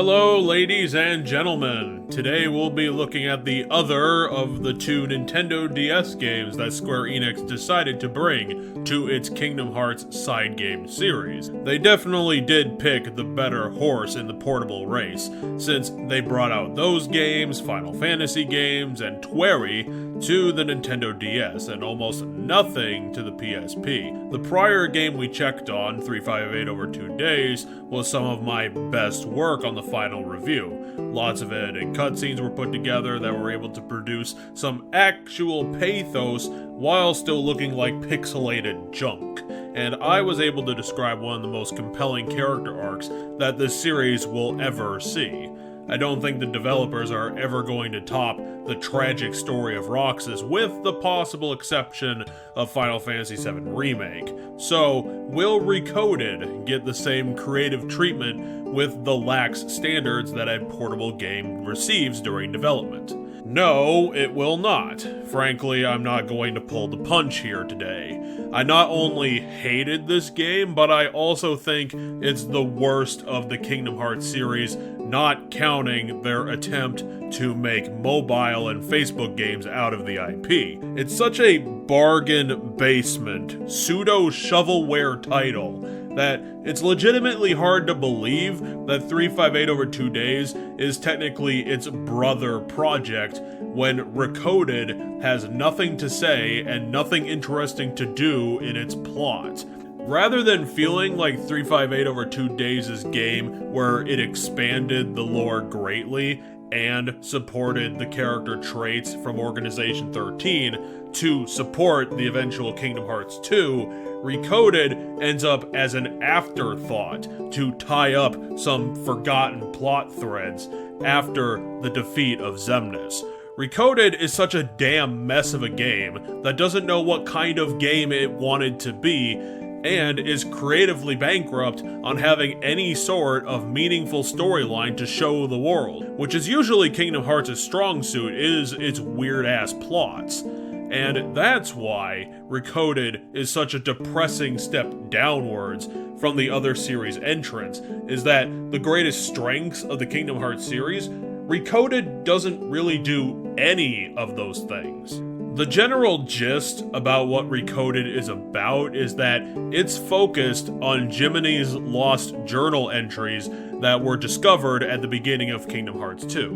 Hello, ladies and gentlemen. Today we'll be looking at the other of the two Nintendo DS games that Square Enix decided to bring to its Kingdom Hearts side game series. They definitely did pick the better horse in the portable race, since they brought out those games, Final Fantasy games, and Twerry to the Nintendo DS, and almost nothing to the PSP. The prior game we checked on, 358 over 2 days, was some of my best work on the final review. Lots of edited cutscenes were put together that were able to produce some actual pathos while still looking like pixelated junk. And I was able to describe one of the most compelling character arcs that this series will ever see. I don't think the developers are ever going to top the tragic story of Roxas, with the possible exception of Final Fantasy VII Remake. So, will Recoded get the same creative treatment with the lax standards that a portable game receives during development? No, it will not. Frankly, I'm not going to pull the punch here today. I not only hated this game, but I also think it's the worst of the Kingdom Hearts series, not counting their attempt to make mobile and Facebook games out of the IP. It's such a bargain basement, pseudo-shovelware title that it's legitimately hard to believe that 358 over 2 days is technically its brother project when Recoded has nothing to say and nothing interesting to do in its plot. Rather than feeling like 358 over 2 days' game where it expanded the lore greatly and supported the character traits from Organization 13 to support the eventual Kingdom Hearts 2, Recoded ends up as an afterthought to tie up some forgotten plot threads after the defeat of Xemnas. Recoded is such a damn mess of a game that doesn't know what kind of game it wanted to be, and is creatively bankrupt on having any sort of meaningful storyline to show the world, which is usually Kingdom Hearts' strong suit, is its weird-ass plots. And that's why Recoded is such a depressing step downwards from the other series entrants, is that the greatest strengths of the Kingdom Hearts series, Recoded doesn't really do any of those things. The general gist about what Recoded is about is that it's focused on Jiminy's lost journal entries that were discovered at the beginning of Kingdom Hearts 2.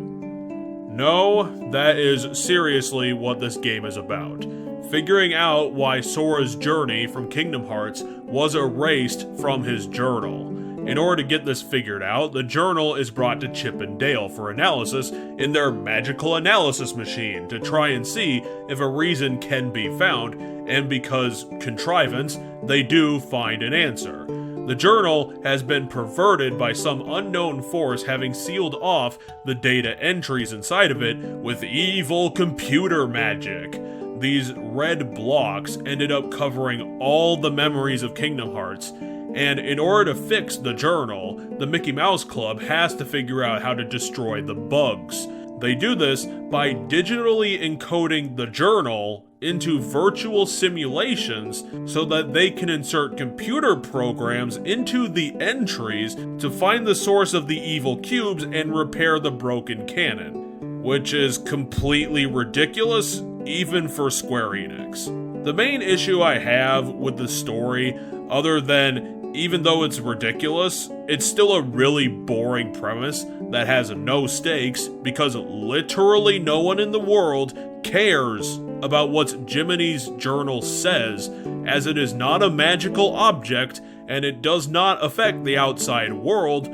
No, that is seriously what this game is about. Figuring out why Sora's journey from Kingdom Hearts was erased from his journal. In order to get this figured out, the journal is brought to Chip and Dale for analysis in their magical analysis machine to try and see if a reason can be found, and because contrivance, they do find an answer. The journal has been perverted by some unknown force, having sealed off the data entries inside of it with evil computer magic. These red blocks ended up covering all the memories of Kingdom Hearts, and in order to fix the journal, the Mickey Mouse Club has to figure out how to destroy the bugs. They do this by digitally encoding the journal into virtual simulations so that they can insert computer programs into the entries to find the source of the evil cubes and repair the broken canon, which is completely ridiculous even for Square Enix. The main issue I have with the story, other than even though it's ridiculous, it's still a really boring premise that has no stakes because literally no one in the world cares about what Jiminy's journal says, as it is not a magical object and it does not affect the outside world,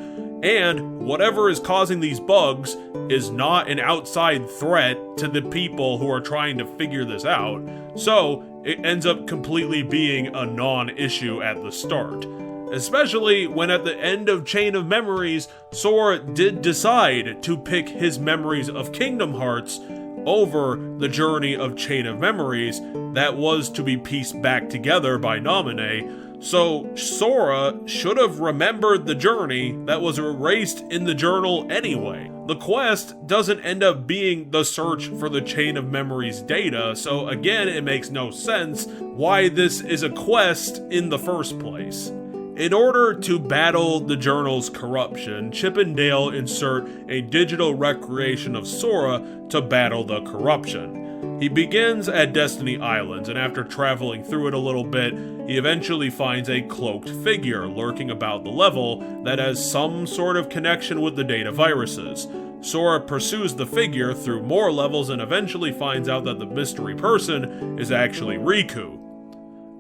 and whatever is causing these bugs is not an outside threat to the people who are trying to figure this out, so it ends up completely being a non-issue at the start. Especially when at the end of Chain of Memories, Sora did decide to pick his memories of Kingdom Hearts over the journey of Chain of Memories that was to be pieced back together by Naminé, so Sora should have remembered the journey that was erased in the journal anyway. The quest doesn't end up being the search for the Chain of Memories data, so again, it makes no sense why this is a quest in the first place. In order to battle the journal's corruption, Chip and Dale insert a digital recreation of Sora to battle the corruption. He begins at Destiny Islands, and after traveling through it a little bit, he eventually finds a cloaked figure lurking about the level that has some sort of connection with the data viruses. Sora pursues the figure through more levels and eventually finds out that the mystery person is actually Riku,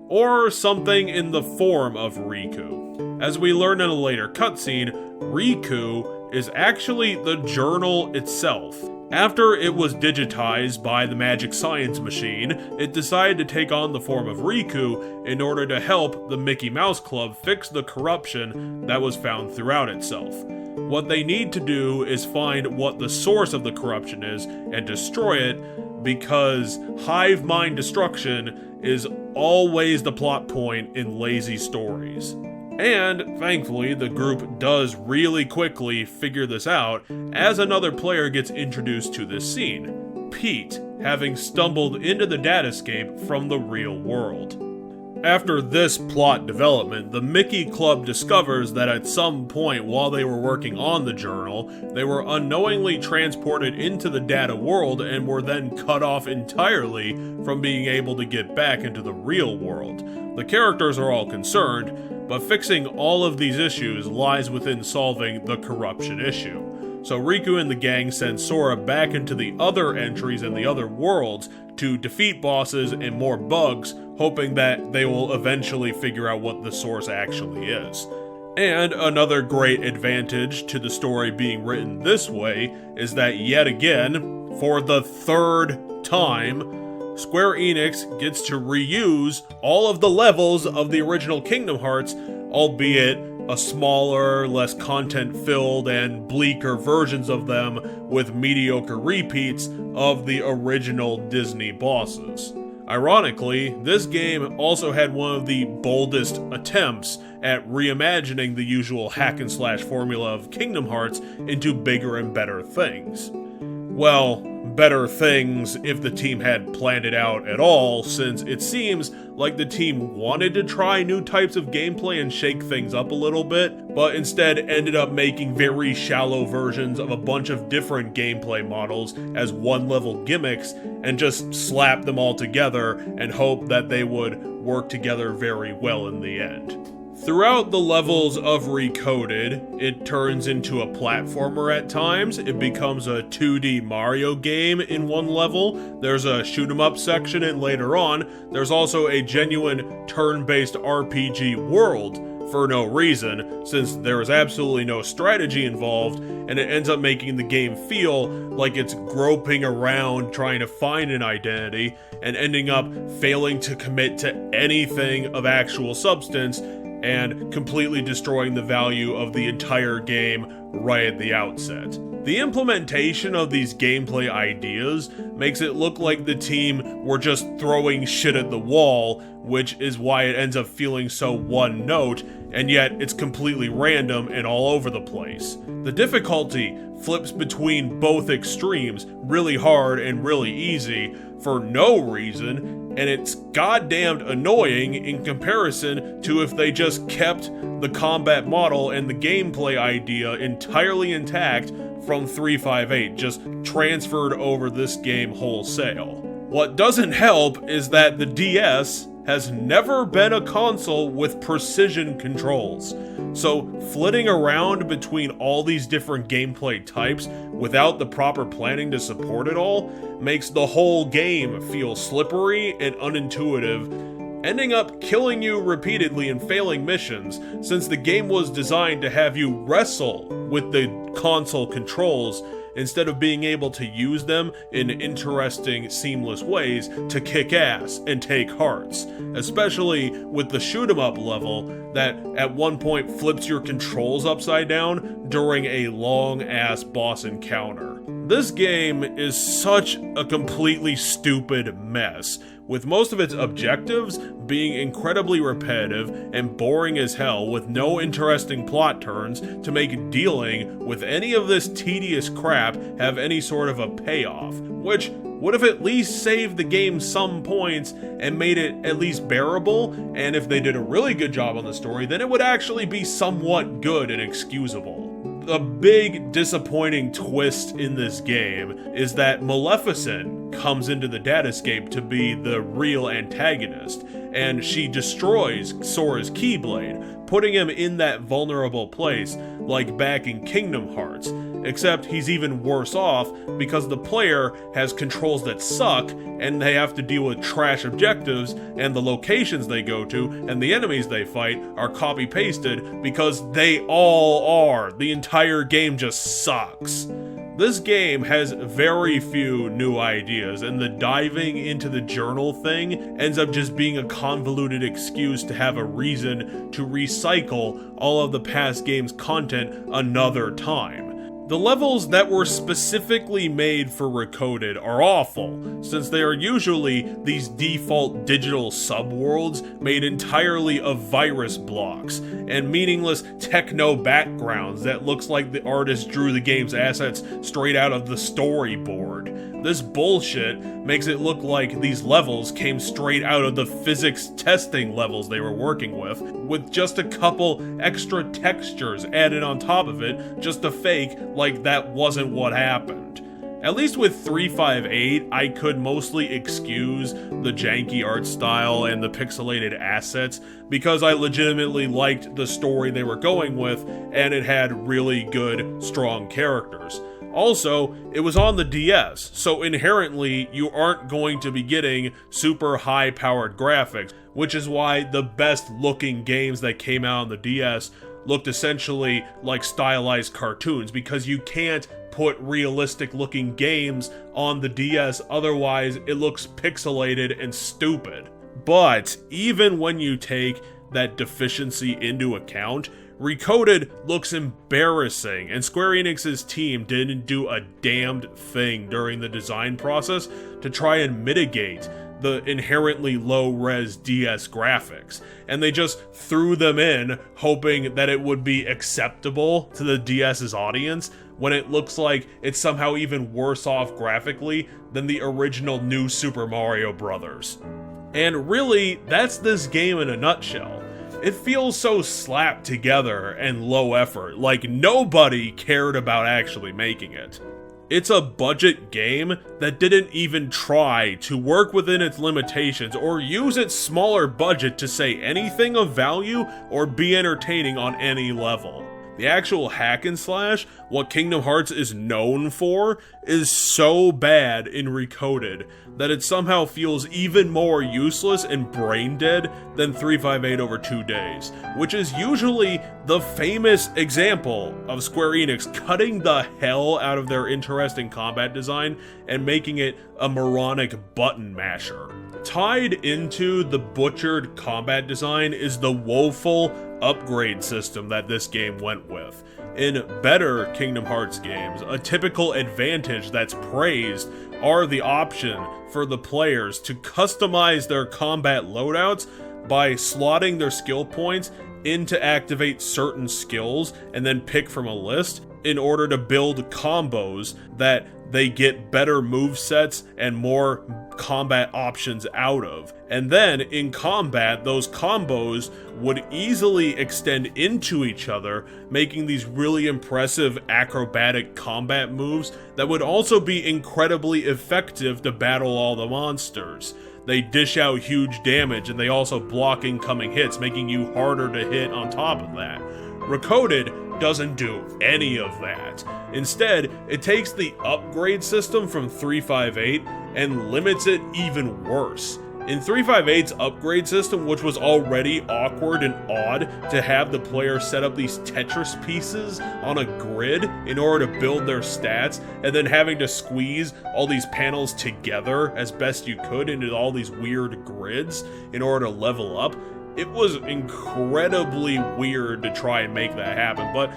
or something in the form of Riku. As we learn in a later cutscene, Riku is actually the journal itself. After it was digitized by the magic science machine, it decided to take on the form of Riku in order to help the Mickey Mouse Club fix the corruption that was found throughout itself. What they need to do is find what the source of the corruption is and destroy it, because hive mind destruction is always the plot point in lazy stories. And, thankfully, the group does really quickly figure this out as another player gets introduced to this scene, Pete, having stumbled into the datascape from the real world. After this plot development, the Mickey Club discovers that at some point while they were working on the journal, they were unknowingly transported into the data world and were then cut off entirely from being able to get back into the real world. The characters are all concerned, but fixing all of these issues lies within solving the corruption issue. So Riku and the gang send Sora back into the other entries and the other worlds to defeat bosses and more bugs, hoping that they will eventually figure out what the source actually is. And another great advantage to the story being written this way is that yet again, for the third time, Square Enix gets to reuse all of the levels of the original Kingdom Hearts, albeit a smaller, less content-filled, and bleaker versions of them with mediocre repeats of the original Disney bosses. Ironically, this game also had one of the boldest attempts at reimagining the usual hack-and-slash formula of Kingdom Hearts into bigger and better things. Well, better things if the team had planned it out at all, since it seems like the team wanted to try new types of gameplay and shake things up a little bit, but instead ended up making very shallow versions of a bunch of different gameplay models as one-level gimmicks and just slap them all together and hope that they would work together very well in the end. Throughout the levels of Recoded, it turns into a platformer at times. It becomes a 2D Mario game in one level. There's a shoot-'em-up section, and later on, there's also a genuine turn-based RPG world for no reason, since there is absolutely no strategy involved, and it ends up making the game feel like it's groping around trying to find an identity, and ending up failing to commit to anything of actual substance, and completely destroying the value of the entire game right at the outset. The implementation of these gameplay ideas makes it look like the team were just throwing shit at the wall, which is why it ends up feeling so one note, and yet it's completely random and all over the place. The difficulty flips between both extremes, really hard and really easy, for no reason, and it's goddamned annoying in comparison to if they just kept the combat model and the gameplay idea entirely intact from 358, just transferred over this game wholesale. What doesn't help is that the DS has never been a console with precision controls, so flitting around between all these different gameplay types without the proper planning to support it all makes the whole game feel slippery and unintuitive, ending up killing you repeatedly in failing missions, since the game was designed to have you wrestle with the console controls instead of being able to use them in interesting, seamless ways to kick ass and take hearts, especially with the shoot-'em-up level that at one point flips your controls upside down during a long-ass boss encounter. This game is such a completely stupid mess, with most of its objectives being incredibly repetitive and boring as hell, with no interesting plot turns to make dealing with any of this tedious crap have any sort of a payoff, which would have at least saved the game some points and made it at least bearable, and if they did a really good job on the story, then it would actually be somewhat good and excusable. A big disappointing twist in this game is that Maleficent comes into the datascape to be the real antagonist, and she destroys Sora's Keyblade, putting him in that vulnerable place like back in Kingdom Hearts, except he's even worse off because the player has controls that suck and they have to deal with trash objectives, and the locations they go to and the enemies they fight are copy-pasted because they all are. The entire game just sucks. This game has very few new ideas, and the diving into the journal thing ends up just being a convoluted excuse to have a reason to recycle all of the past game's content another time. The levels that were specifically made for Recoded are awful, since they are usually these default digital subworlds made entirely of virus blocks and meaningless techno backgrounds that looks like the artist drew the game's assets straight out of the storyboard. This bullshit makes it look like these levels came straight out of the physics testing levels they were working with just a couple extra textures added on top of it just to fake like that wasn't what happened. At least with 358, I could mostly excuse the janky art style and the pixelated assets because I legitimately liked the story they were going with, and it had really good, strong characters. Also, it was on the DS, so inherently you aren't going to be getting super high-powered graphics, which is why the best-looking games that came out on the DS looked essentially like stylized cartoons, because you can't put realistic-looking games on the DS, otherwise it looks pixelated and stupid. But even when you take that deficiency into account, Recoded looks embarrassing, and Square Enix's team didn't do a damned thing during the design process to try and mitigate the inherently low-res DS graphics, and they just threw them in hoping that it would be acceptable to the DS's audience, when it looks like it's somehow even worse off graphically than the original New Super Mario Bros. And really, that's this game in a nutshell. It feels so slapped together and low effort, like nobody cared about actually making it. It's a budget game that didn't even try to work within its limitations or use its smaller budget to say anything of value or be entertaining on any level. The actual hack and slash, what Kingdom Hearts is known for, is so bad in Recoded that it somehow feels even more useless and brain dead than 358 over 2 days, which is usually the famous example of Square Enix cutting the hell out of their interesting combat design and making it a moronic button masher. Tied into the butchered combat design is the woeful upgrade system that this game went with. In better Kingdom Hearts games, a typical advantage that's praised are the option for the players to customize their combat loadouts by slotting their skill points in to activate certain skills and then pick from a list in order to build combos that they get better movesets and more combat options out of. And then in combat, those combos would easily extend into each other, making these really impressive acrobatic combat moves that would also be incredibly effective to battle all the monsters. They dish out huge damage, and they also block incoming hits, making you harder to hit on top of that. Recoded doesn't do any of that. Instead, it takes the upgrade system from 358 and limits it even worse. In 358's upgrade system, which was already awkward and odd to have the player set up these Tetris pieces on a grid in order to build their stats, and then having to squeeze all these panels together as best you could into all these weird grids in order to level up, it was incredibly weird to try and make that happen, but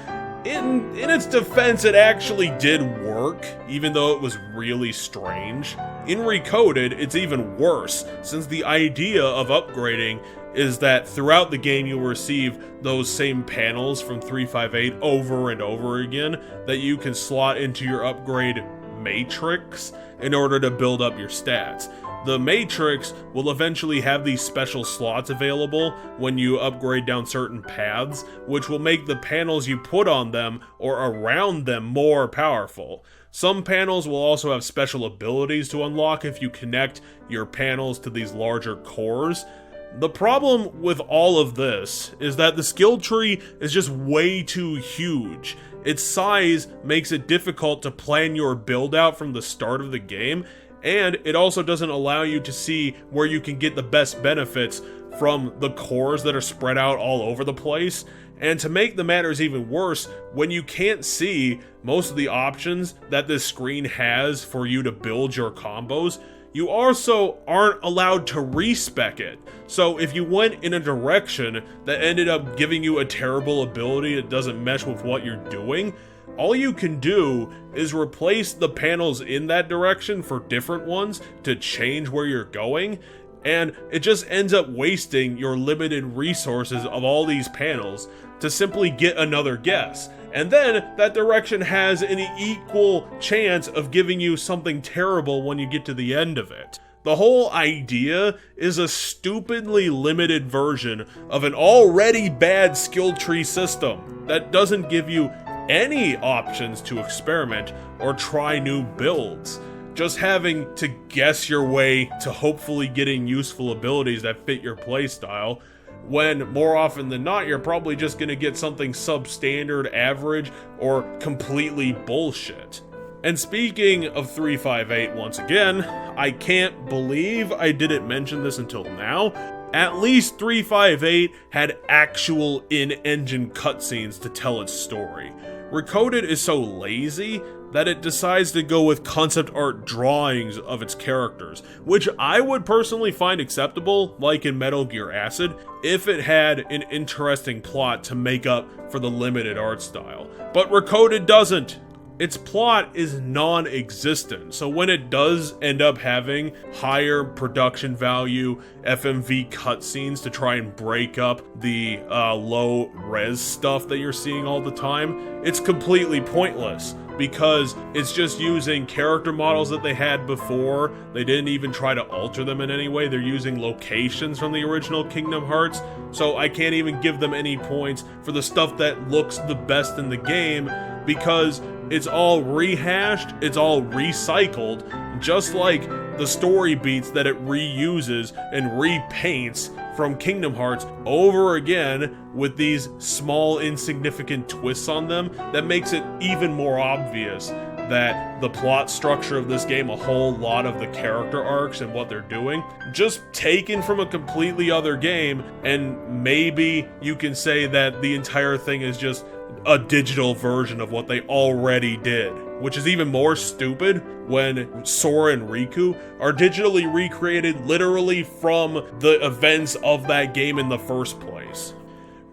in its defense, it actually did work, even though it was really strange. In Recoded, it's even worse, since the idea of upgrading is that throughout the game you'll receive those same panels from 358 over and over again that you can slot into your upgrade matrix in order to build up your stats. The matrix will eventually have these special slots available when you upgrade down certain paths, which will make the panels you put on them or around them more powerful. Some panels will also have special abilities to unlock if you connect your panels to these larger cores. The problem with all of this is that the skill tree is just way too huge. Its size makes it difficult to plan your build out from the start of the game, and it also doesn't allow you to see where you can get the best benefits from the cores that are spread out all over the place. And to make the matters even worse, when you can't see most of the options that this screen has for you to build your combos, you also aren't allowed to respec it. So if you went in a direction that ended up giving you a terrible ability that doesn't mesh with what you're doing, all you can do is replace the panels in that direction for different ones to change where you're going, and it just ends up wasting your limited resources of all these panels to simply get another guess. And then that direction has an equal chance of giving you something terrible when you get to the end of it. The whole idea is a stupidly limited version of an already bad skill tree system that doesn't give you any options to experiment or try new builds. Just having to guess your way to hopefully getting useful abilities that fit your playstyle, when more often than not you're probably just going to get something substandard, average, or completely bullshit. And speaking of 358 once again, I can't believe I didn't mention this until now. At least 358 had actual in-engine cutscenes to tell its story. Recoded is so lazy that it decides to go with concept art drawings of its characters, which I would personally find acceptable, like in Metal Gear Acid, if it had an interesting plot to make up for the limited art style. But Recoded doesn't. Its plot is non-existent, so when it does end up having higher production value FMV cutscenes to try and break up the low-res stuff that you're seeing all the time, it's completely pointless, because it's just using character models that they had before. They didn't even try to alter them in any way. They're using locations from the original Kingdom Hearts, so I can't even give them any points for the stuff that looks the best in the game, because it's all rehashed, it's all recycled, just like the story beats that it reuses and repaints from Kingdom Hearts over again with these small insignificant twists on them that makes it even more obvious that the plot structure of this game, a whole lot of the character arcs and what they're doing, just taken from a completely other game, and maybe you can say that the entire thing is just a digital version of what they already did, which is even more stupid when Sora and Riku are digitally recreated literally from the events of that game in the first place.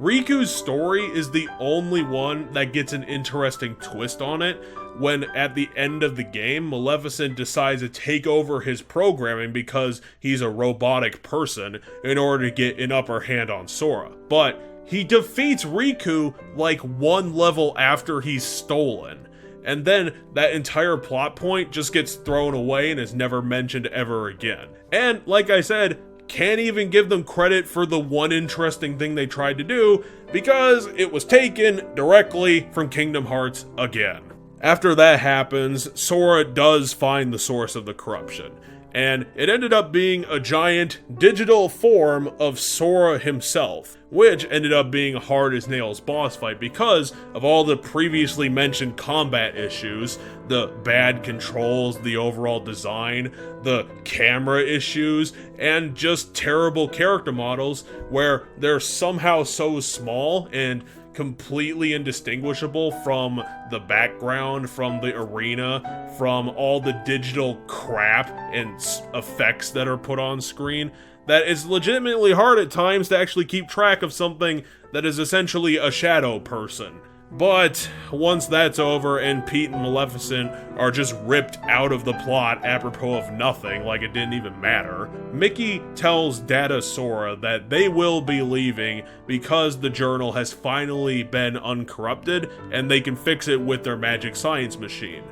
Riku's story is the only one that gets an interesting twist on it, when at the end of the game, Maleficent decides to take over his programming because he's a robotic person in order to get an upper hand on Sora. But he defeats Riku like one level after he's stolen, and then that entire plot point just gets thrown away and is never mentioned ever again. And like I said, can't even give them credit for the one interesting thing they tried to do, because it was taken directly from Kingdom Hearts again. After that happens, Sora does find the source of the corruption, and it ended up being a giant digital form of Sora himself, which ended up being a hard-as-nails boss fight because of all the previously mentioned combat issues, the bad controls, the overall design, the camera issues, and just terrible character models where they're somehow so small and completely indistinguishable from the background, from the arena, from all the digital crap and effects that are put on screen, that it's legitimately hard at times to actually keep track of something that is essentially a shadow person. But once that's over and Pete and Maleficent are just ripped out of the plot apropos of nothing, like it didn't even matter, Mickey tells Data Sora that they will be leaving because the journal has finally been uncorrupted and they can fix it with their magic science machine.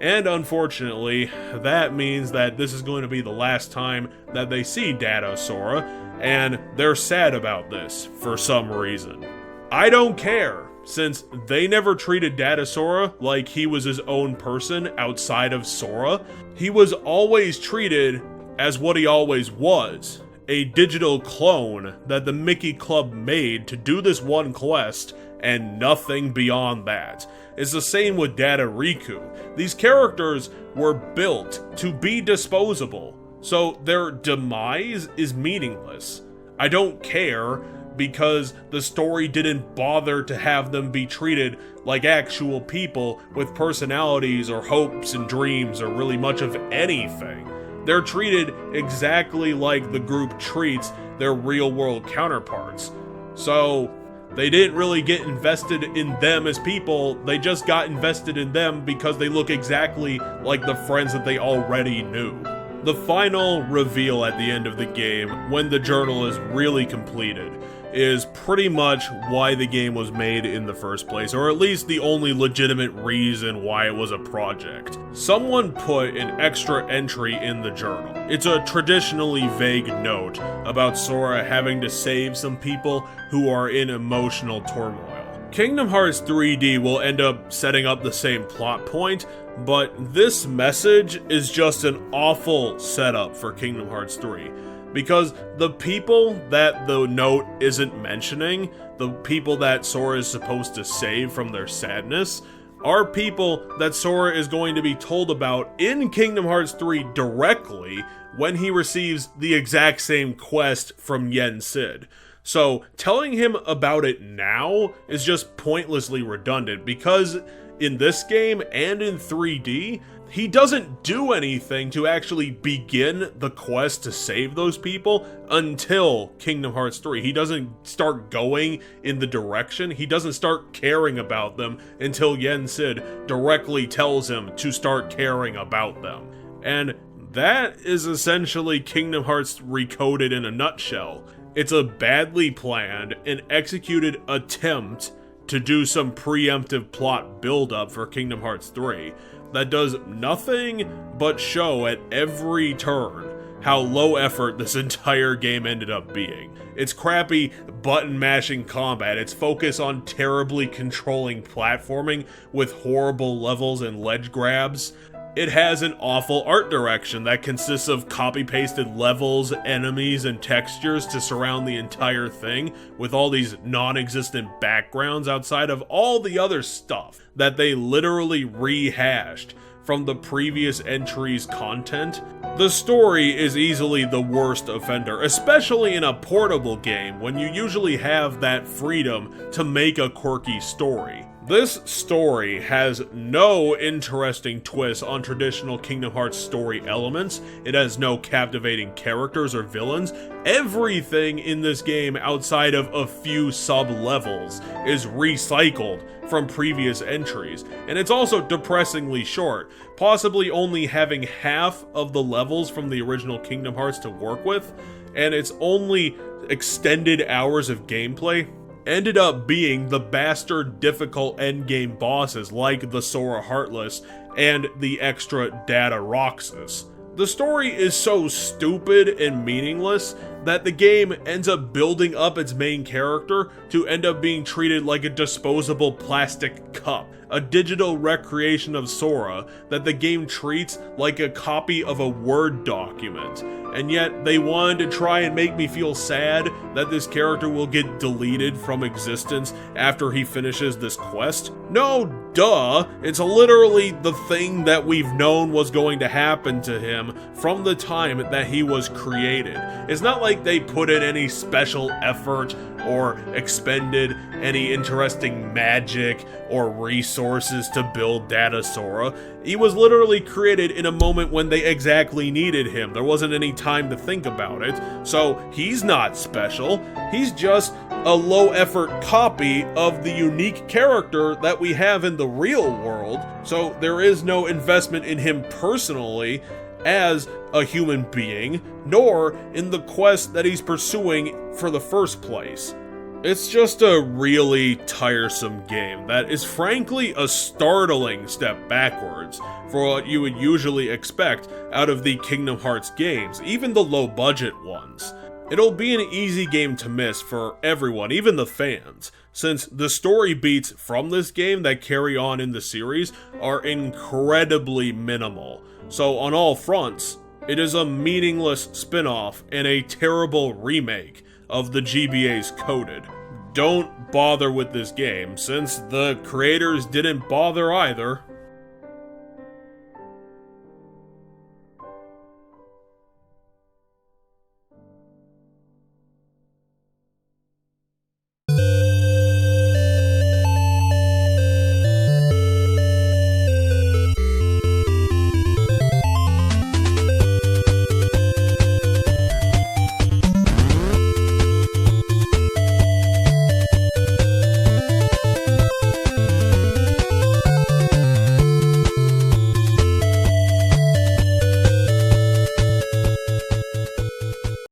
And unfortunately, that means that this is going to be the last time that they see Data Sora, and they're sad about this for some reason. I don't care, since they never treated Data Sora like he was his own person outside of Sora. He was always treated as what he always was, a digital clone that the Mickey Club made to do this one quest and nothing beyond that. It's the same with Data Riku. These characters were built to be disposable, so their demise is meaningless. I don't care because the story didn't bother to have them be treated like actual people with personalities or hopes and dreams or really much of anything. They're treated exactly like the group treats their real-world counterparts. So they didn't really get invested in them as people, they just got invested in them because they look exactly like the friends that they already knew. The final reveal at the end of the game, when the journal is really completed, is pretty much why the game was made in the first place, or at least the only legitimate reason why it was a project. Someone put an extra entry in the journal. It's a traditionally vague note about Sora having to save some people who are in emotional turmoil. Kingdom Hearts 3D will end up setting up the same plot point, but this message is just an awful setup for Kingdom Hearts 3. Because the people that the note isn't mentioning, the people that Sora is supposed to save from their sadness, are people that Sora is going to be told about in Kingdom Hearts 3 directly when he receives the exact same quest from Yen Sid. So telling him about it now is just pointlessly redundant because in this game and in 3D, he doesn't do anything to actually begin the quest to save those people until Kingdom Hearts 3. He doesn't start going in the direction, he doesn't start caring about them until Yen Sid directly tells him to start caring about them. And that is essentially Kingdom Hearts Recoded in a nutshell. It's a badly planned and executed attempt to do some preemptive plot build-up for Kingdom Hearts 3 that does nothing but show at every turn how low effort this entire game ended up being. It's crappy button-mashing combat, its focus on terribly controlling platforming with horrible levels and ledge grabs. It has an awful art direction that consists of copy-pasted levels, enemies, and textures to surround the entire thing, with all these non-existent backgrounds outside of all the other stuff that they literally rehashed from the previous entry's content. The story is easily the worst offender, especially in a portable game when you usually have that freedom to make a quirky story. This story has no interesting twists on traditional Kingdom Hearts story elements. It has no captivating characters or villains. Everything in this game outside of a few sub-levels is recycled from previous entries, and it's also depressingly short, possibly only having half of the levels from the original Kingdom Hearts to work with, and its only extended hours of gameplay ended up being the bastard difficult endgame bosses like the Sora Heartless and the extra Data Roxas. The story is so stupid and meaningless that the game ends up building up its main character to end up being treated like a disposable plastic cup, a digital recreation of Sora that the game treats like a copy of a Word document. And yet they wanted to try and make me feel sad that this character will get deleted from existence after he finishes this quest. No, duh, it's literally the thing that we've known was going to happen to him from the time that he was created. It's not like they put in any special effort or expended any interesting magic or resources to build Data Sora. He was literally created in a moment when they exactly needed him. There wasn't any time to think about it, so he's not special. He's just a low-effort copy of the unique character that we have in the real world, so there is no investment in him personally as a human being, nor in the quest that he's pursuing for the first place. It's just a really tiresome game that is frankly a startling step backwards for what you would usually expect out of the Kingdom Hearts games, even the low-budget ones. It'll be an easy game to miss for everyone, even the fans, since the story beats from this game that carry on in the series are incredibly minimal. So on all fronts, it is a meaningless spin-off and a terrible remake of the GBA's Coded. Don't bother with this game, since the creators didn't bother either.